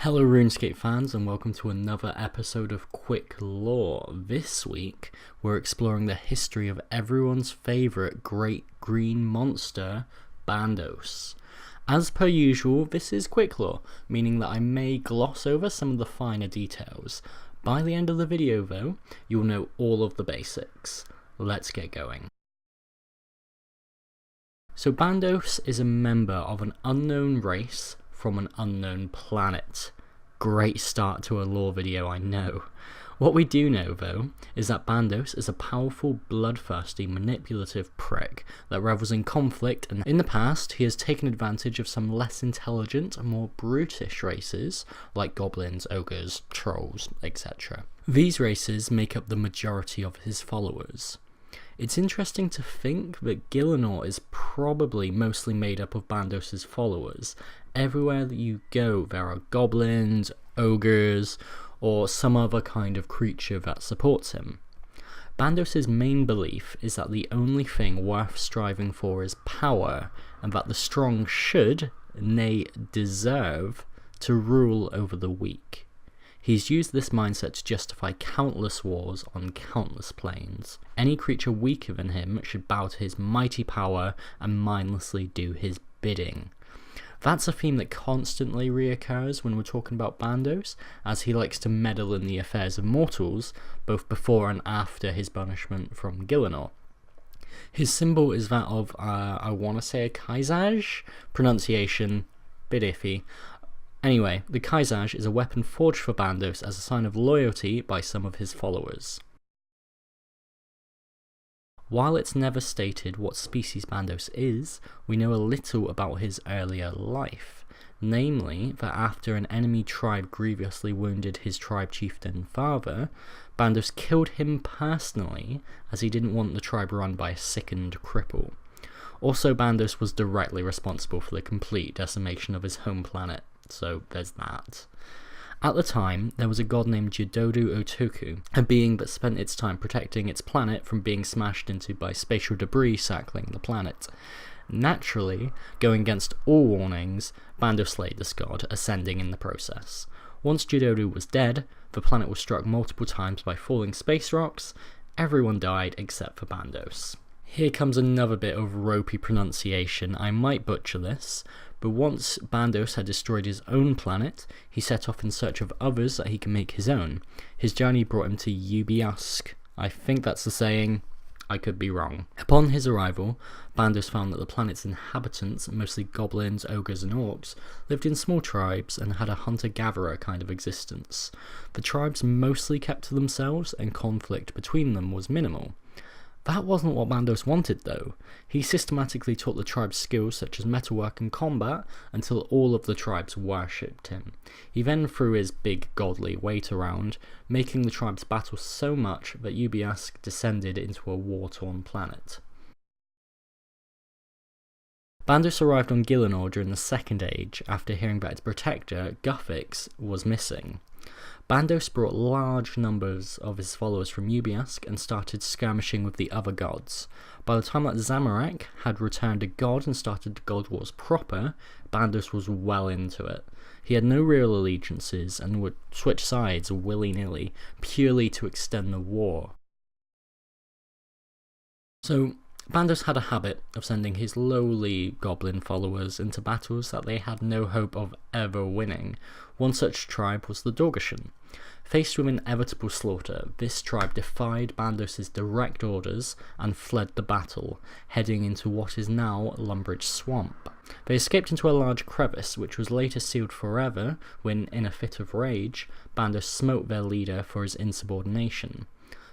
Hello RuneScape fans and welcome to another episode of Quick Lore. This week we're exploring the history of everyone's favourite great green monster, Bandos. As per usual, this is Quick Lore, meaning that I may gloss over some of the finer details. By the end of the video though, you'll know all of the basics. Let's get going. So Bandos is a member of an unknown race from an unknown planet. Great start to a lore video, I know. What we do know though is that Bandos is a powerful, bloodthirsty, manipulative prick that revels in conflict, and in the past he has taken advantage of some less intelligent and more brutish races like goblins, ogres, trolls, etc. These races make up the majority of his followers. It's interesting to think that Gielinor is probably mostly made up of Bandos' followers. Everywhere that you go there are goblins, ogres, or some other kind of creature that supports him. Bandos' main belief is that the only thing worth striving for is power, and that the strong should, nay deserve, to rule over the weak. He's used this mindset to justify countless wars on countless planes. Any creature weaker than him should bow to his mighty power and mindlessly do his bidding. That's a theme that constantly reoccurs when we're talking about Bandos, as he likes to meddle in the affairs of mortals, both before and after his banishment from Gielinor. His symbol is that of, I want to say a kaizaj? Pronunciation, bit iffy. Anyway, the kaizaj is a weapon forged for Bandos as a sign of loyalty by some of his followers. While it's never stated what species Bandos is, we know a little about his earlier life, namely that after an enemy tribe grievously wounded his tribe chieftain father, Bandos killed him personally as he didn't want the tribe run by a sickened cripple. Also, Bandos was directly responsible for the complete decimation of his home planet, so there's that. At the time, there was a god named Jidodu Otoku, a being that spent its time protecting its planet from being smashed into by spatial debris circling the planet. Naturally, going against all warnings, Bandos slayed this god, ascending in the process. Once Jidodu was dead, the planet was struck multiple times by falling space rocks. Everyone died except for Bandos. Here comes another bit of ropey pronunciation. I might butcher this, but once Bandos had destroyed his own planet, he set off in search of others that he can make his own. His journey brought him to Yu'Biusk. I think that's the saying. I could be wrong. Upon his arrival, Bandos found that the planet's inhabitants, mostly goblins, ogres and orcs, lived in small tribes and had a hunter-gatherer kind of existence. The tribes mostly kept to themselves and conflict between them was minimal. That wasn't what Bandos wanted though. He systematically taught the tribes skills such as metalwork and combat until all of the tribes worshipped him. He then threw his big godly weight around, making the tribes battle so much that Yu'Biusk descended into a war-torn planet. Bandos arrived on Gielinor during the Second Age after hearing that its protector, Guffix, was missing. Bandos brought large numbers of his followers from Yu'Biusk and started skirmishing with the other gods. By the time that Zamorak had returned a god and started the God Wars proper, Bandos was well into it. He had no real allegiances and would switch sides willy-nilly, purely to extend the war. So, Bandos had a habit of sending his lowly goblin followers into battles that they had no hope of ever winning. One such tribe was the Dorgeshuun. Faced with inevitable slaughter, this tribe defied Bandos' direct orders and fled the battle, heading into what is now Lumbridge Swamp. They escaped into a large crevice, which was later sealed forever when, in a fit of rage, Bandos smote their leader for his insubordination.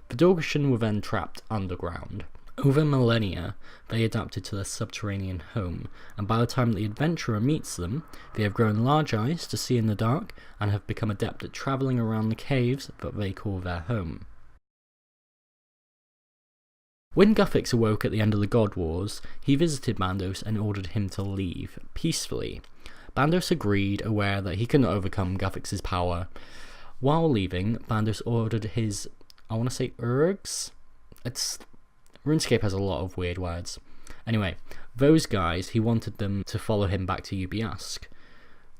The Dorgeshuun were then trapped underground. Over millennia, they adapted to their subterranean home, and by the time the adventurer meets them, they have grown large eyes to see in the dark and have become adept at travelling around the caves that they call their home. When Guffix awoke at the end of the God Wars, he visited Bandos and ordered him to leave, peacefully. Bandos agreed, aware that he could not overcome Guffix's power. While leaving, Bandos ordered his, I want to say Urgs? RuneScape has a lot of weird words. Anyway, those guys, he wanted them to follow him back to Yu'Biusk.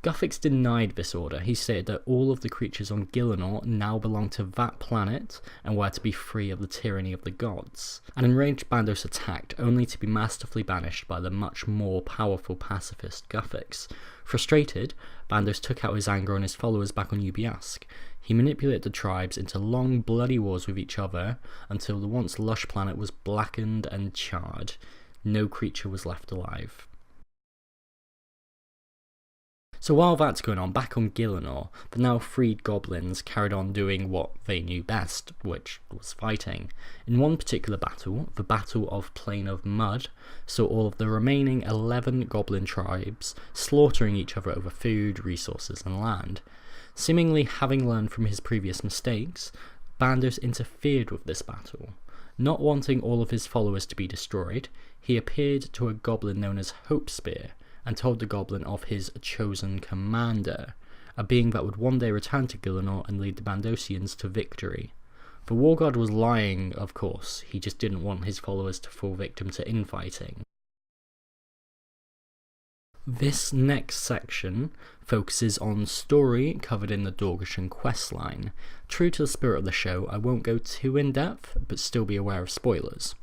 Guthix denied this order. He stated that all of the creatures on Gielinor now belonged to that planet and were to be free of the tyranny of the gods. An enraged Bandos attacked, only to be masterfully banished by the much more powerful pacifist Guthix. Frustrated, Bandos took out his anger on his followers back on Yu'Biusk. He manipulated the tribes into long bloody wars with each other until the once lush planet was blackened and charred. No creature was left alive. So while that's going on, back on Gielinor, the now freed goblins carried on doing what they knew best, which was fighting. In one particular battle, the Battle of Plain of Mud, saw all of the remaining 11 goblin tribes slaughtering each other over food, resources and land. Seemingly having learned from his previous mistakes, Bandos interfered with this battle. Not wanting all of his followers to be destroyed, he appeared to a goblin known as Hopespear, and told the goblin of his chosen commander, a being that would one day return to Gielinor and lead the Bandosians to victory. The war god was lying, of course, he just didn't want his followers to fall victim to infighting. This next section focuses on story covered in the Dorgeshuun questline. True to the spirit of the show, I won't go too in depth, but still be aware of spoilers.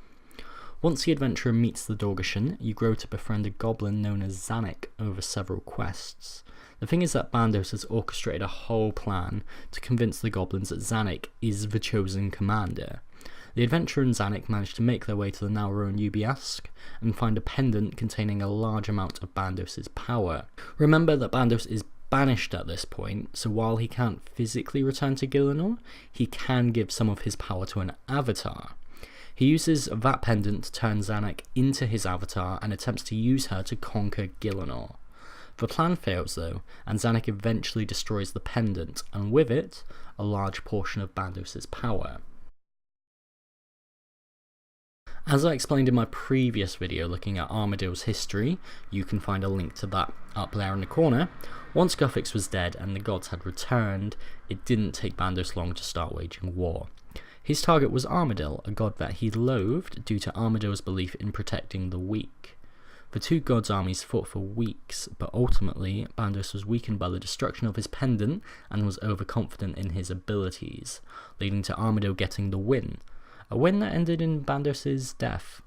Once the adventurer meets the Dorgeshuun, you grow to befriend a goblin known as Zanik over several quests. The thing is that Bandos has orchestrated a whole plan to convince the goblins that Zanik is the chosen commander. The adventurer and Zanik manage to make their way to the now ruined Yu'Biusk and find a pendant containing a large amount of Bandos' power. Remember that Bandos is banished at this point, so while he can't physically return to Gielinor, he can give some of his power to an avatar. He uses that pendant to turn Zanik into his avatar and attempts to use her to conquer Gielinor. The plan fails though, and Zanik eventually destroys the pendant, and with it, a large portion of Bandos' power. As I explained in my previous video looking at Armadyle's history, you can find a link to that up there in the corner. Once Guthix was dead and the gods had returned, it didn't take Bandos long to start waging war. His target was Armadyle, a god that he loathed due to Armadyle's belief in protecting the weak. The two gods' armies fought for weeks, but ultimately Bandos was weakened by the destruction of his pendant and was overconfident in his abilities, leading to Armadyle getting the win. A win that ended in Bandos' death.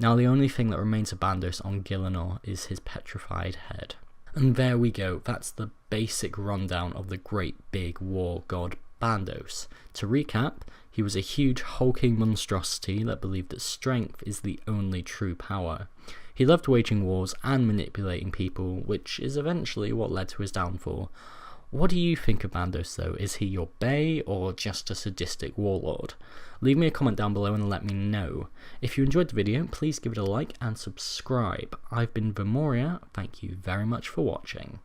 Now the only thing that remains of Bandos on Gielinor is his petrified head. And there we go, that's the basic rundown of the great big war god Bandos. To recap, he was a huge hulking monstrosity that believed that strength is the only true power. He loved waging wars and manipulating people, which is eventually what led to his downfall. What do you think of Bandos though? Is he your bae or just a sadistic warlord? Leave me a comment down below and let me know. If you enjoyed the video, please give it a like and subscribe. I've been Vamoria, thank you very much for watching.